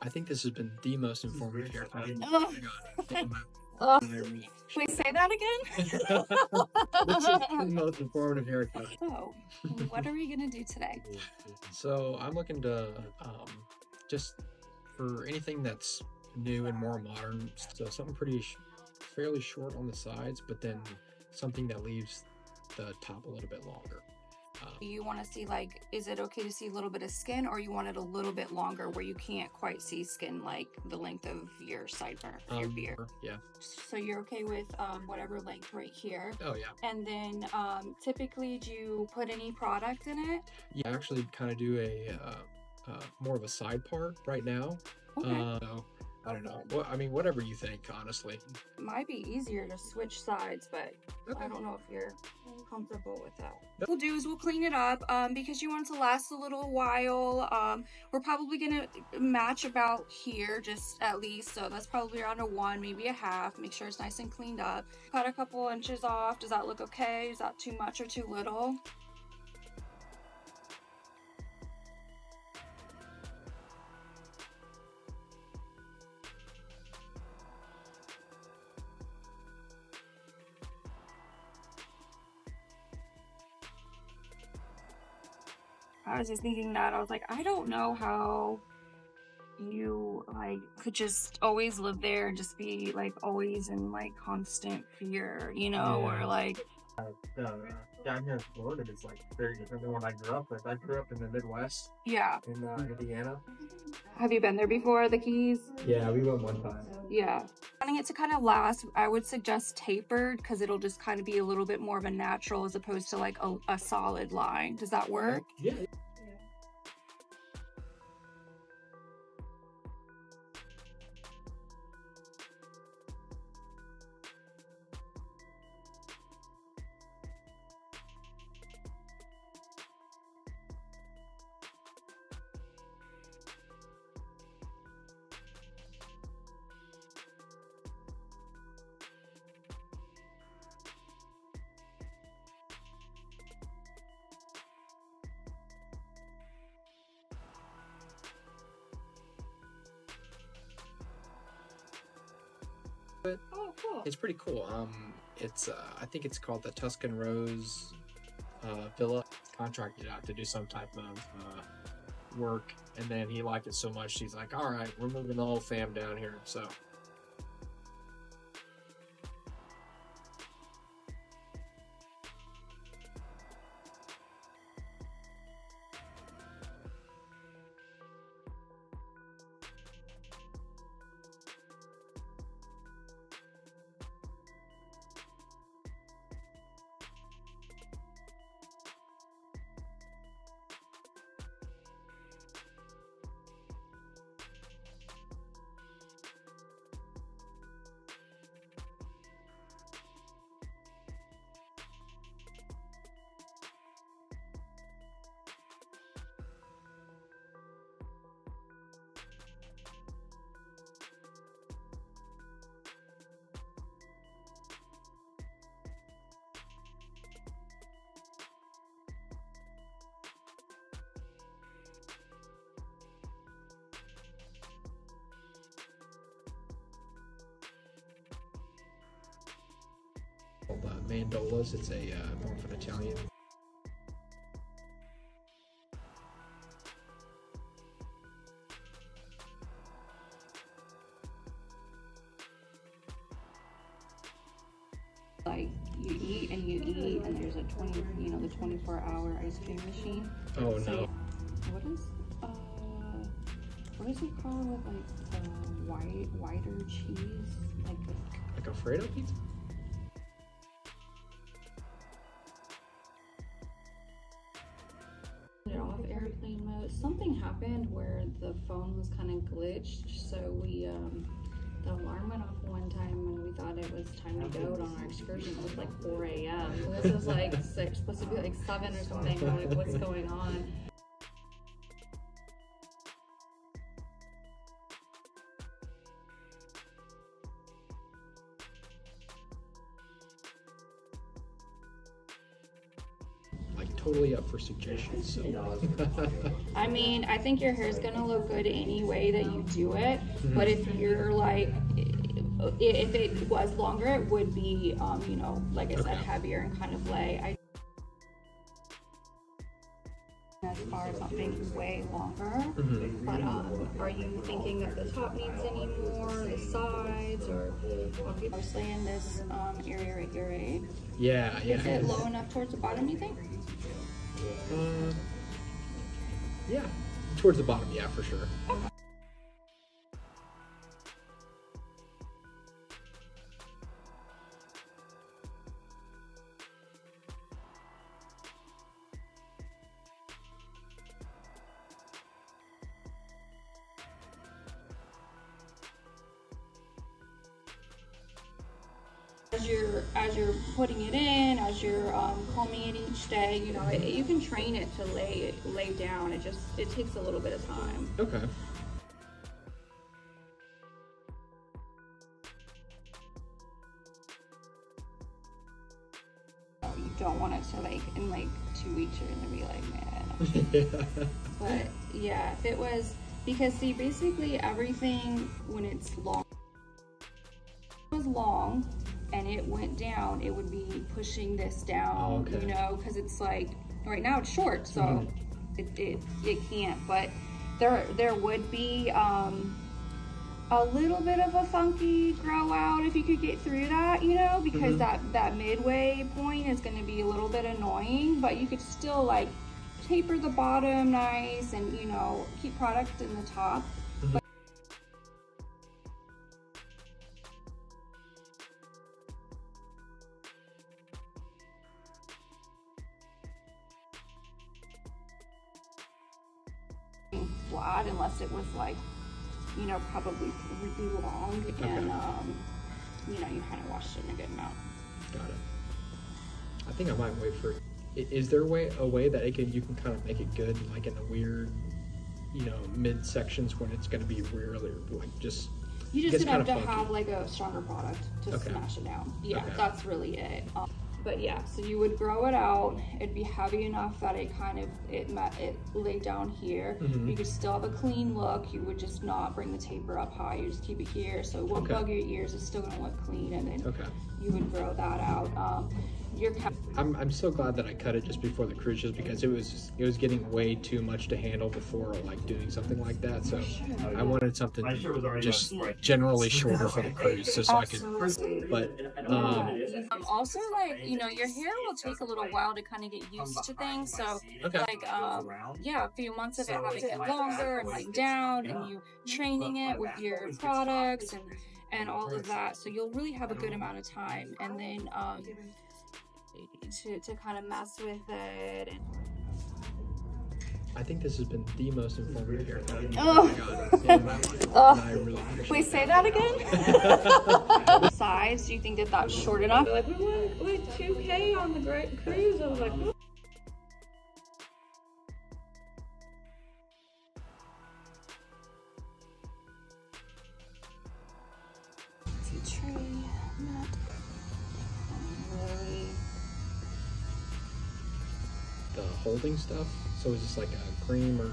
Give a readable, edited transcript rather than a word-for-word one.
I think this has been the most informative haircut. Oh. Oh. Wait, say that again? This is the most informative haircut. So, what are we gonna do today? So I'm looking to just for anything that's new and more modern, so something fairly short on the sides, but then something that leaves the top a little bit longer. You want to see, like, is it okay to see a little bit of skin, or you want it a little bit longer where you can't quite see skin, like the length of your sideburn, your beard? Yeah. So you're okay with whatever length right here? Oh yeah. And then typically, do you put any product in it? Yeah, I actually kind of do a more of a side part right now. Okay. I don't know. Well, I mean, whatever you think, honestly. It might be easier to switch sides, but Okay. I don't know if you're comfortable with that. What we'll do is we'll clean it up because you want it to last a little while. We're probably gonna match about here, just at least. So that's probably around a 1, maybe a half. Make sure it's nice and cleaned up. Cut a couple inches off. Does that look okay? Is that too much or too little? I was just thinking that I was like, I don't know how you like could just always live there and just be like always in like constant fear, you know, Yeah. or like Down here in Florida, it's like very different than when I grew up. Like I grew up in the Midwest, yeah. in Indiana. Have you been there before, the Keys? Yeah, we went one time. Yeah. Wanting it to kind of last, I would suggest tapered because it'll just kind of be a little bit more of a natural as opposed to like a solid line. Does that work? Yeah. Oh, cool. It's pretty cool. It's I think it's called the Tuscan Rose Villa. Contracted out to do some type of work, and then he liked it so much, he's like, "All right, we're moving the whole fam down here." So. Called mandolas. It's a more of an Italian. Like you eat and you eat, and there's a the 24-hour ice cream machine. Oh So, no! what is it called with like whiter cheese, Like Alfredo pizza? it off airplane mode. Something happened where the phone was kind of glitched, so we the alarm went off one time when we thought it was time to go on our excursion. It was like 4 a.m. This was like supposed to be like 7 or something. We're like, what's going on? Like totally up for suggestions. So. I mean, I think your hair is gonna look good any way that you do it. But if you're like, if it was longer, it would be, you know, like I said, heavier and kind of lay. As far as something way longer, but are you thinking that the top needs any more, the sides, or mostly in this area right here, right? Yeah. Is it low enough towards the bottom, you think? Yeah, towards the bottom, yeah, for sure. Okay. As you're putting it in, as you're combing it each day, you know, you can train it to lay down. It takes a little bit of time. Okay. You don't want it to like in like 2 weeks you're gonna be like, man. But yeah, if it was, because see, basically everything when it's long, was long and it went down, it would be pushing this down, you know, because it's like right now it's short, so it can't. But there would be a little bit of a funky grow out if you could get through that, you know, because that midway point is going to be a little bit annoying, but you could still like taper the bottom nice and, you know, keep product in the top. Flat unless it was like, you know, probably really long and you know, you kind of washed it in a good amount. Got it. I think I might wait for. Is there a way that you can kind of make it good, like in the weird, you know, mid sections when it's going to be really like just. You just have to have like a stronger product to smash it down. Yeah, that's really it. But yeah, so you would grow it out. It'd be heavy enough that it kind of it laid down here. You could still have a clean look. You would just not bring the taper up high. You just keep it here, so it won't bug your ears. It's still gonna look clean, and then you would grow that out. I'm so glad that I cut it just before the cruise, just because it was getting way too much to handle before like doing something like that. So I wanted something just generally shorter for the cruise, just so I could. But also, like, you know, your hair will take a little while to kind of get used to things. So like yeah, a few months of it having it longer and like down, and you training it with your products and all of that. So you'll really have a good amount of time, and then to kind of mess with it. I think this has been the most informative haircut I've gotten in my life. I really appreciate Wait, say that again? Size, do you think that that's short enough? Like, we went with 2K on the Great Cruise. I was like, oh. The holding stuff, so is this like a cream or